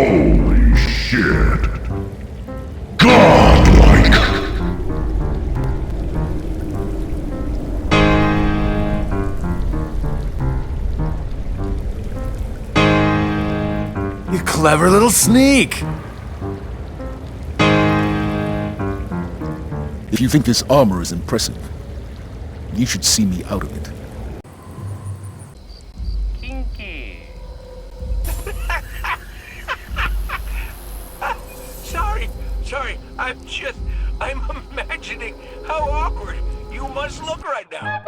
Holy shit. Godlike. You clever little sneak! If you think this armor is impressive, you should see me out of it. Kinky. Sorry, I'm imagining how awkward you must look right now.